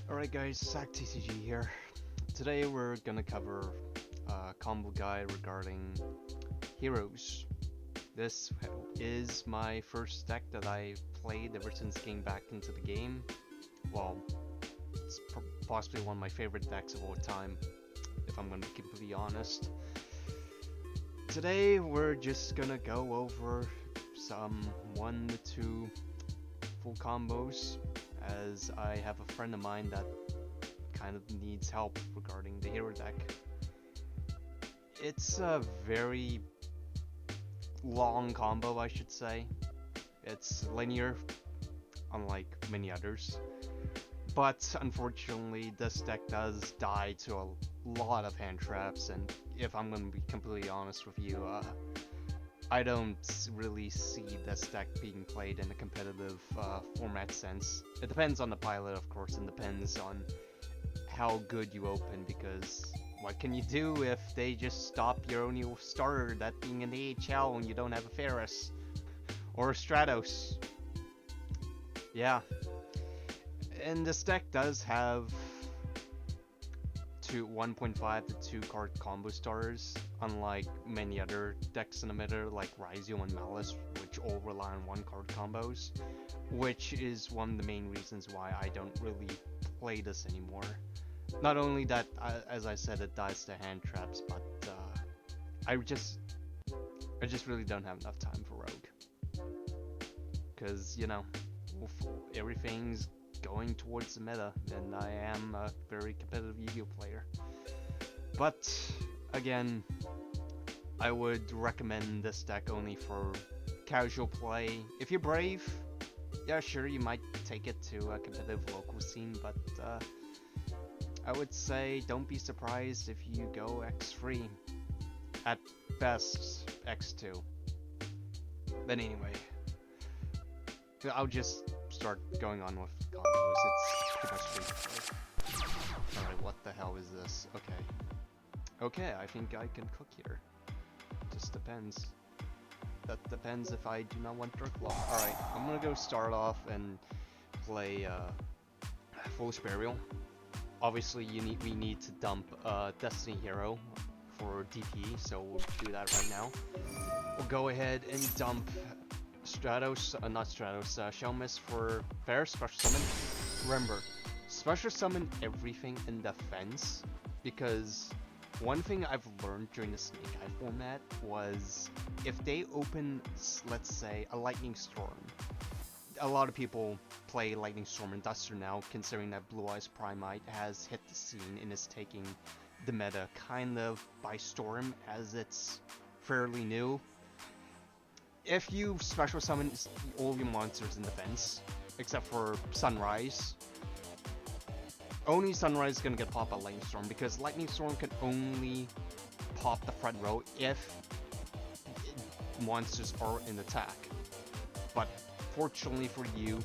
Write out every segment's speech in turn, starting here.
Alright guys, SacTCG here. Today we're gonna cover a combo guide regarding heroes. This is my first deck that I played ever since getting back into the game. Well, it's possibly one of my favorite decks of all time, if I'm gonna be completely honest. Today we're just gonna go over some 1 to 2 full combos, as I have a friend of mine that kind of needs help regarding the hero deck. It's a very long combo, I should say. It's linear, unlike many others. But unfortunately, this deck does die to a lot of hand traps, and if I'm going to be completely honest with you, I don't really see this deck being played in a competitive format sense. It depends on the pilot, of course, and depends on how good you open, because what can you do if they just stop your only starter, that being an AHL, and you don't have a Ferris or a Stratos? Yeah. And this deck does have 1.5 to 2 card combo starters, unlike many other decks in the meta like Raizio and Malice, which all rely on 1 card combos, which is one of the main reasons why I don't really play this anymore. Not only that, as I said, it dies to hand traps, but I just really don't have enough time for Rogue, because everything's going towards the meta, and I am a very competitive Yu-Gi-Oh player. But again, I would recommend this deck only for casual play. If you're brave, yeah, sure, you might take it to a competitive local scene, but I would say don't be surprised if you go X3. At best, X2. But anyway, I'll just start going on with combos. It's pretty much straightforward. Alright, what the hell is this? Okay, I think I can cook here. Just depends. That depends if I do not want Dark Law. Alright, I'm gonna go start off and play Foolish Burial. Obviously, we need to dump Destiny Hero for DP, so we'll do that right now. We'll go ahead and dump Stratos, not Stratos, Shelmis for Fair Special Summon. Remember, Special Summon everything in defense, because one thing I've learned during the Snake Eye format was if they open, let's say, a Lightning Storm. A lot of people play Lightning Storm and Duster now, considering that Blue Eyes Primite has hit the scene and is taking the meta kind of by storm, as it's fairly new. If you special summon all your monsters in defense, except for Sunrise, only Sunrise is gonna get popped by Lightning Storm, because Lightning Storm can only pop the front row if monsters are in attack. But fortunately for you,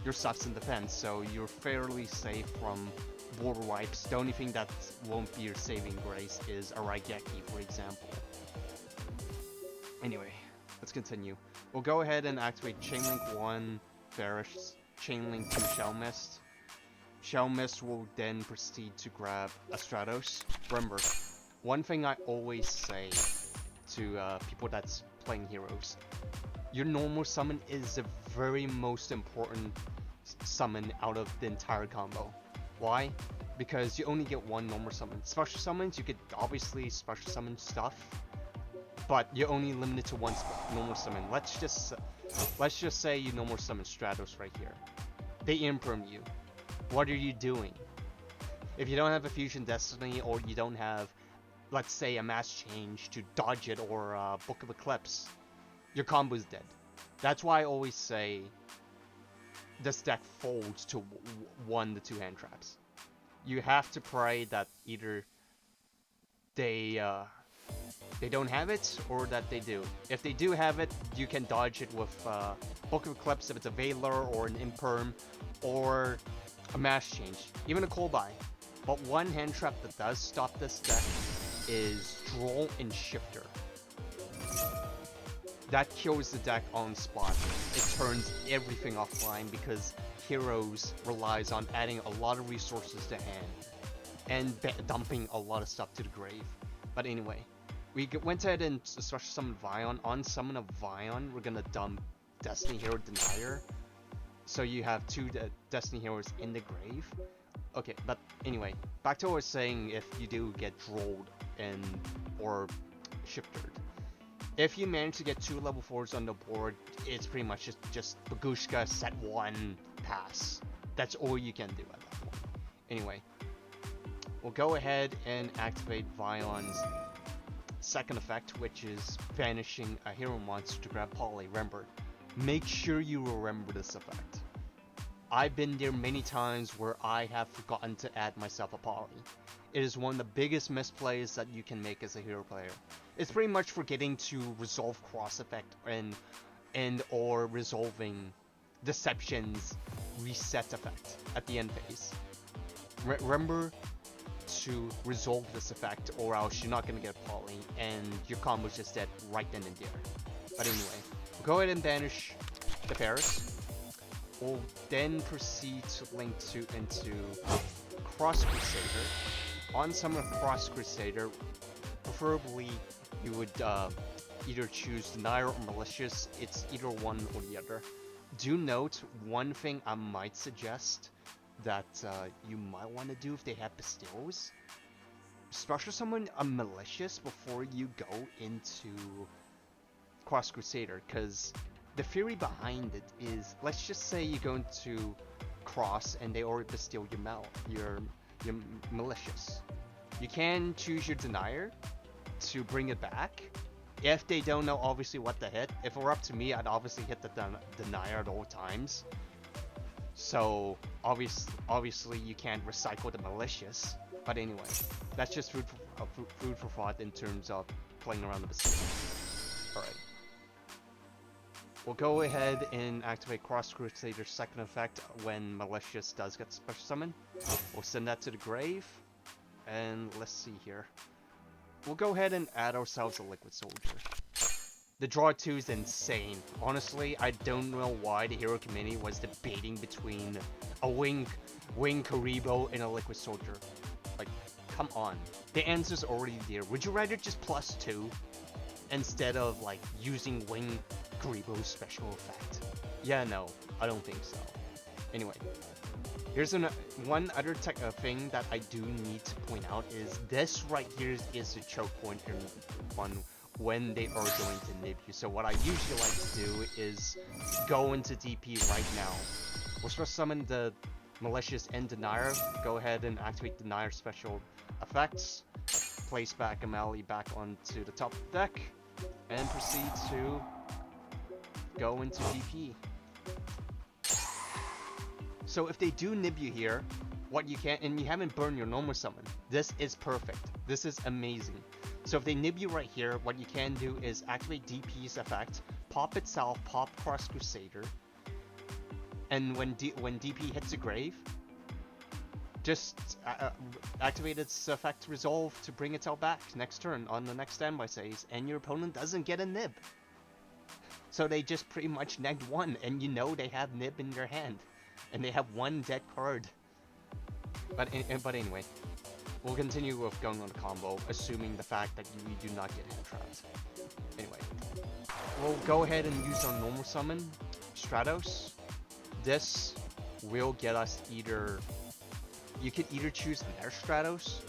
your stuff's in defense, so you're fairly safe from border wipes. The only thing that won't be your saving grace is a Raigeki, for example. Anyway, let's continue. We'll go ahead and activate Chainlink 1, Farish, Chainlink 2, Shell Mist. Shell Mist will then proceed to grab a Stratos. Remember, one thing I always say to people that's playing heroes, your normal summon is the very most important summon out of the entire combo. Why? Because you only get one normal summon. Special summons, you could obviously special summon stuff, but you're only limited to one normal summon. Let's just say you normal summon Stratos right here. They imperm you. What are you doing? If you don't have a Fusion Destiny, or you don't have, let's say, a Mass Change to dodge it, or a Book of Eclipse, your combo's dead. That's why I always say this deck folds to 1 to 2 hand traps. You have to pray that either they don't have it, or that they do. If they do have it, you can dodge it with Book of Eclipse if it's a Veiler or an Imperm, or a Mass Change, even a Kolbai. But one hand trap that does stop this deck is Droll and Shifter. That kills the deck on spot. It's turns everything offline because Heroes relies on adding a lot of resources to hand and dumping a lot of stuff to the grave. But anyway, we went ahead and special summoned Vion. On summon of Vion, we're gonna dump Destiny Hero Denier. So you have two Destiny Heroes in the grave. Okay, but anyway, back to what I was saying, if you do get drolled and or shifted. If you manage to get 2 level 4s on the board, it's pretty much just Bagushka set 1 pass. That's all you can do at that point. Anyway, we'll go ahead and activate Vion's second effect, which is banishing a hero monster to grab Poly. Remember, make sure you remember this effect. I've been there many times where I have forgotten to add myself a Poly. It is one of the biggest misplays that you can make as a hero player. It's pretty much forgetting to resolve cross effect and or resolving Deception's reset effect at the end phase. Remember to resolve this effect, or else you're not gonna get Poly and your combo's just dead right then and there. But anyway, go ahead and banish the Paris. We'll then proceed to link into Cross Crusader. On summon of Cross Crusader, preferably you would either choose Denier or Malicious. It's either one or the other. Do note, one thing I might suggest that you might want to do if they have Bestills. Special summon a Malicious before you go into Cross Crusader, because the theory behind it is, let's just say you go into Cross and they already Bestill your Malicious. You can choose your Denier to bring it back. If they don't know obviously what to hit. If it were up to me, I'd obviously hit the Denier at all times. So obviously you can't recycle the Malicious. But anyway, that's just food for thought in terms of playing around the Bestill. Alright. We'll go ahead and activate Cross Crusader's second effect when Malicious does get special summoned. We'll send that to the grave. And let's see here. We'll go ahead and add ourselves a Liquid Soldier. The draw 2 is insane. Honestly, I don't know why the hero committee was debating between a Wing Karibo and a Liquid Soldier. Like, come on. The answer's already there. Would you rather just +2 instead of like using Wing Karibo's special effect? Yeah, no, I don't think so. Anyway, here's one other thing that I do need to point out is this right here is the choke point in one when they are going to nib you. So what I usually like to do is go into DP right now. We'll first summon the Malicious and Denier. Go ahead and activate Denier special effects. Place back Amali back onto the top of the deck. And proceed to go into DP. So if they do nib you here, what you can, and you haven't burned your normal summon, this is perfect. This is amazing. So if they nib you right here, what you can do is activate DP's effect, pop itself, pop Cross Crusader, and when DP hits a grave, just activate its effect resolve to bring itself back next turn on the next standby phase, and your opponent doesn't get a nib. So they just pretty much negged one, and you know they have nib in their hand, and they have one dead card. But anyway, we'll continue with going on the combo, assuming the fact that you do not get hand trapped. Anyway, we'll go ahead and use our normal summon, Stratos. This will get us either, you could either choose an Air Stratos,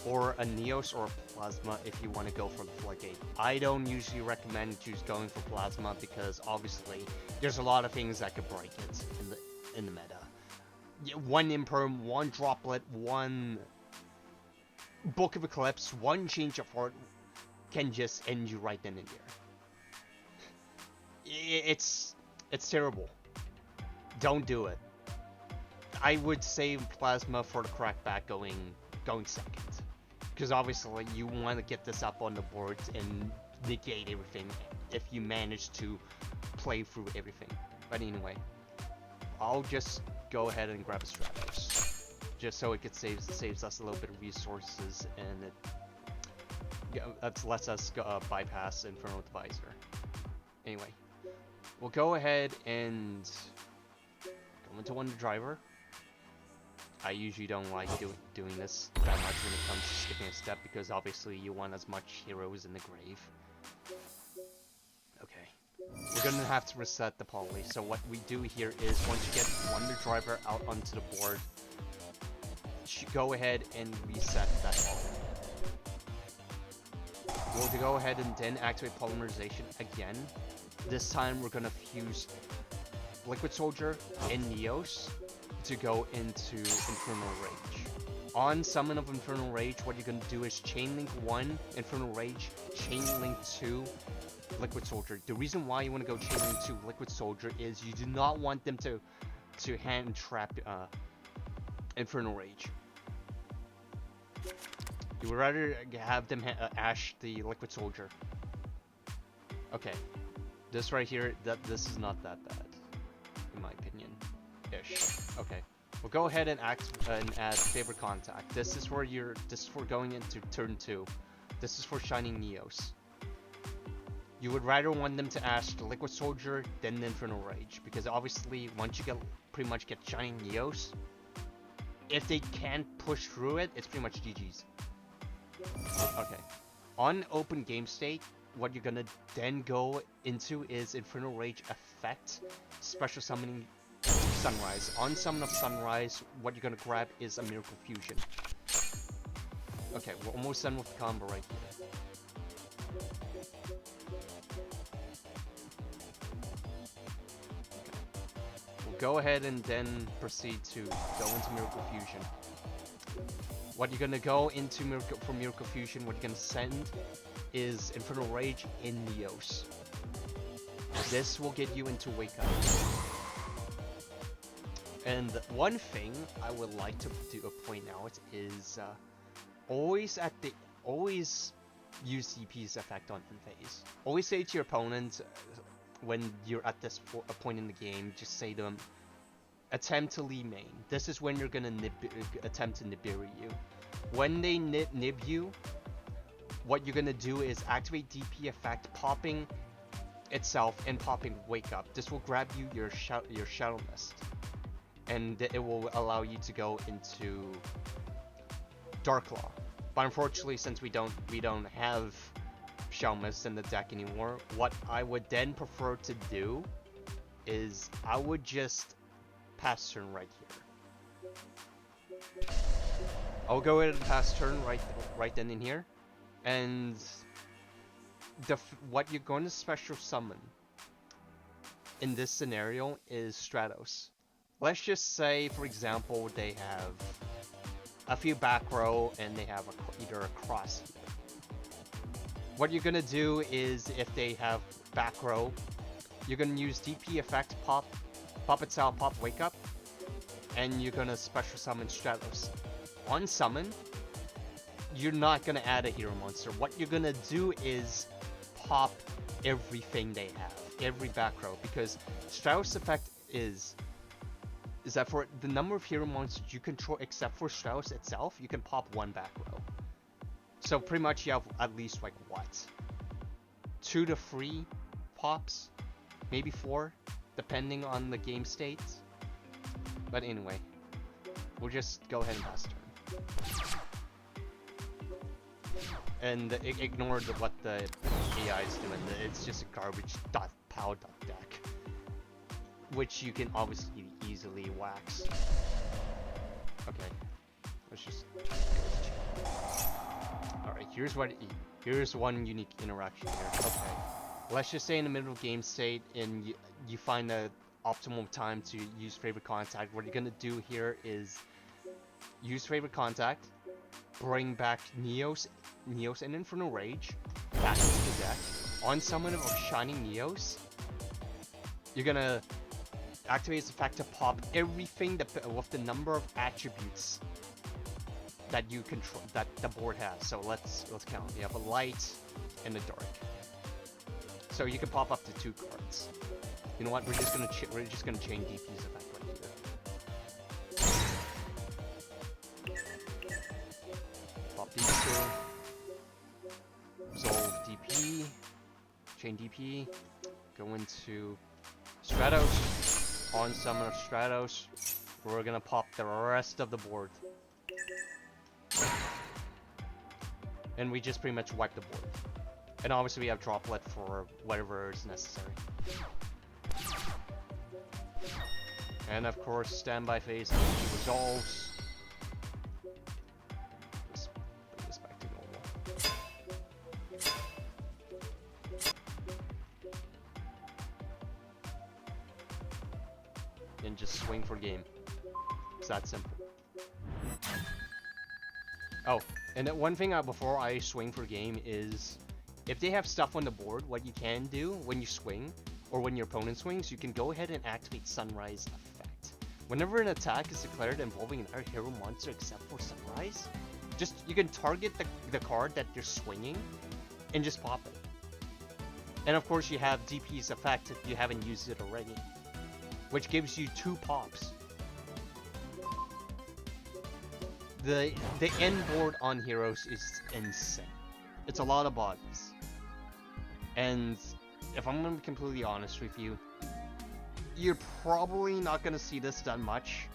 or a Neos or a Plasma if you want to go for the Floodgate. I don't usually recommend going for Plasma because obviously there's a lot of things that could break it in the meta. One Imperm, one Droplet, one Book of Eclipse, one Change of Heart can just end you right then and there. It's terrible. Don't do it. I would save Plasma for the crackback going second. Because obviously you want to get this up on the board and negate everything if you manage to play through everything. But anyway, I'll just go ahead and grab a Stratos, just so it saves us a little bit of resources, and it lets us bypass Infernal Advisor. Anyway, we'll go ahead and go into Wonder Driver. I usually don't like doing this that much when it comes to skipping a step, because obviously you want as much heroes in the grave. Okay. We're gonna have to reset the poly, so what we do here is once you get Wonder Driver out onto the board, go ahead and reset that poly. We'll go ahead and then activate polymerization again. This time we're gonna fuse Liquid Soldier and Neos to go into Infernal Rage. On summon of Infernal Rage, what you're gonna do is chain link 1 Infernal Rage, chain link 2 Liquid Soldier. The reason why you want to go chain link 2 Liquid Soldier is you do not want them to hand trap Infernal Rage. You would rather have them Ash the Liquid Soldier. Okay, this right here, this is not that bad, in my opinion. Ish. Okay, we'll go ahead and add favorite contact. This is for going into turn 2. This is for shining Neos. You would rather want them to Ash the Liquid Soldier than the Infernal Rage, because obviously once you pretty much get shining Neos, if they can't push through it, it's pretty much GG's. Okay, on open game state, what you're gonna then go into is Infernal Rage effect, special summoning Sunrise. On summon of Sunrise, what you're gonna grab is a Miracle Fusion. Okay, we're almost done with the combo right here. Okay. We'll go ahead and then proceed to go into Miracle Fusion. What you're gonna go into Miracle Fusion, what you're gonna send is Infernal Rage in Neos. This will get you into Wake Up. And one thing I would like to point out is always use DP's effect on phase. Always say to your opponent when you're at this point in the game, just say to them, attempt to lead main. This is when you're gonna attempt to Nibiru you. When they nib you, what you're gonna do is activate DP effect, popping itself and popping Wake Up. This will grab you your Shadow Mist, and it will allow you to go into Dark Claw. But unfortunately, since we don't have Shadow Mist in the deck anymore, what I would then prefer to do is I would just pass turn right here. I'll go ahead and pass turn right then in here, and what you're going to special summon in this scenario is Stratos. Let's just say, for example, they have a few back row and they have either a cross here. What you're gonna do is, if they have back row, you're gonna use DP effect, pop itself, pop Wake Up, and you're gonna special summon Stratos. On summon, you're not gonna add a hero monster. What you're gonna do is pop everything they have, every back row, because Stratos effect is that for the number of hero monsters you control, except for Stratos itself, you can pop one back row. So pretty much you have at least like what? 2 to 3 pops, maybe 4, depending on the game state. But anyway, we'll just go ahead and pass turn. And ignore what the AI is doing. It's just a garbage .pow deck, which you can obviously easily wax. Okay, let's just go to chat. Alright, here's one unique interaction here. Okay, let's just say in the middle of game state and you find the optimal time to use favorite contact. What you're gonna do here is use favorite contact, bring back Neos and Infernal Rage back into the deck. On summon of Shining Neos, you're gonna activate its effect to pop everything with the number of attributes that you control, that the board has. So let's count. You have a light and a dark. So you can pop up to 2 cards. You know what? We're just gonna chain DP's effect right here. Pop these 2. Resolve DP. Chain DP. Go into Stratos. On Summoner Stratos. We're gonna pop the rest of the board. And we just pretty much wipe the board. And obviously we have Droplet for whatever is necessary. And of course, standby phase resolves. Let's bring this back to normal. And just swing for game. It's that simple. Oh, and one thing before I swing for game is, if they have stuff on the board, what you can do when you swing, or when your opponent swings, you can go ahead and activate Sunrise effect. Whenever an attack is declared involving another hero monster except for Sunrise, you can target the card that you're swinging, and just pop it. And of course you have DP's effect if you haven't used it already, which gives you 2 pops. The end board on heroes is insane. It's a lot of bodies. And if I'm gonna be completely honest with you, you're probably not gonna see this done much,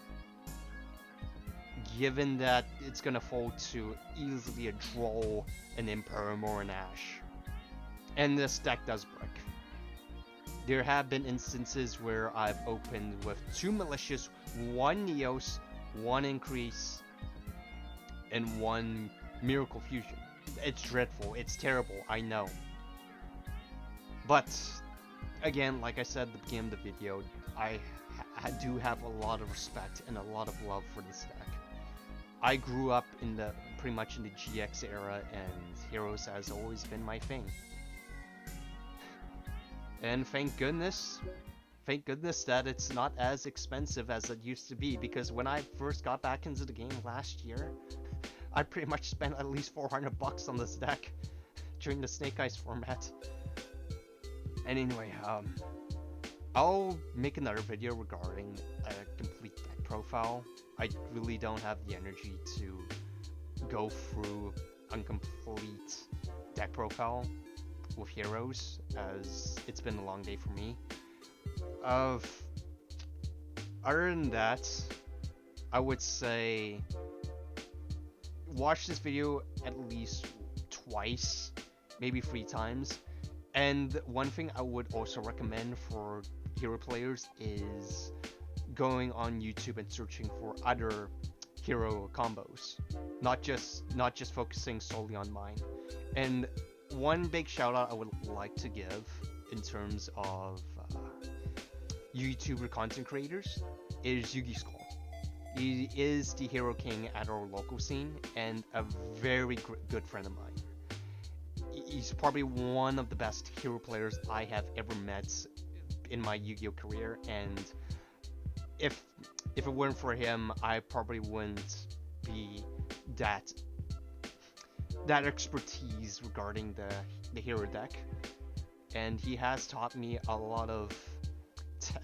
given that it's gonna fall to easily a Droll, an Imperm, or an Ash. And this deck does break. There have been instances where I've opened with 2 Malicious, 1 Neos, 1 Increase, and 1 Miracle Fusion. It's dreadful, it's terrible, I know. But, again, like I said at the beginning of the video, I do have a lot of respect and a lot of love for this deck. I grew up in pretty much in the GX era, and Heroes has always been my thing. And thank goodness that it's not as expensive as it used to be, because when I first got back into the game last year, I pretty much spent at least 400 bucks on this deck during the Snake Eyes format. And anyway, I'll make another video regarding a complete deck profile. I really don't have the energy to go through a complete deck profile with heroes, as it's been a long day for me. Other than that, I would say watch this video at least twice, maybe 3 times. And one thing I would also recommend for hero players is going on YouTube and searching for other hero combos, not just focusing solely on mine. And one big shout out I would like to give in terms of YouTuber content creators is Yugi Skull. He is the hero king at our local scene and a very good friend of mine. He's probably one of the best hero players I have ever met in my Yu-Gi-Oh career, and if it weren't for him, I probably wouldn't be that expertise regarding the hero deck. And he has taught me a lot of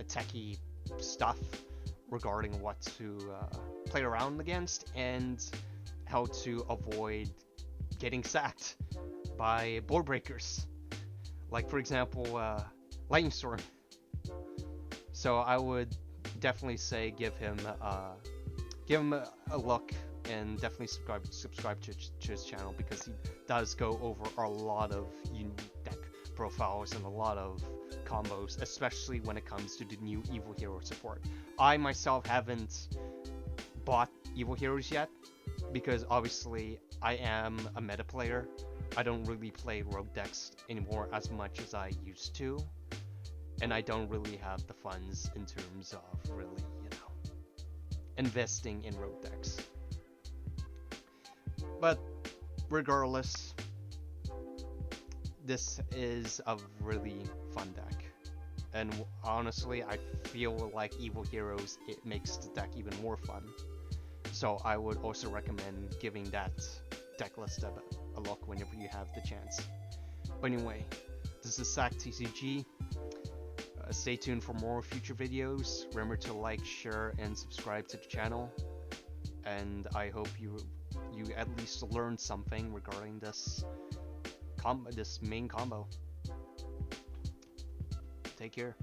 techie stuff regarding what to play around against and how to avoid getting sacked by board breakers, like for example Lightning Storm. So I would definitely say give him a look, and definitely subscribe to his channel, because he does go over a lot of unique deck profiles and a lot of combos, especially when it comes to the new Evil Hero support. I myself haven't bought Evil Heroes yet, because obviously I am a meta player. I don't really play rogue decks anymore as much as I used to, and I don't really have the funds in terms of really, investing in rogue decks. But regardless, this is a really fun deck, and honestly I feel like Evil Heroes, it makes the deck even more fun. So I would also recommend giving that deck list a look whenever you have the chance. But anyway, this is Sack TCG. Stay tuned for more future videos. Remember to like, share, and subscribe to the channel. And I hope you at least learned something regarding this main combo. Take care.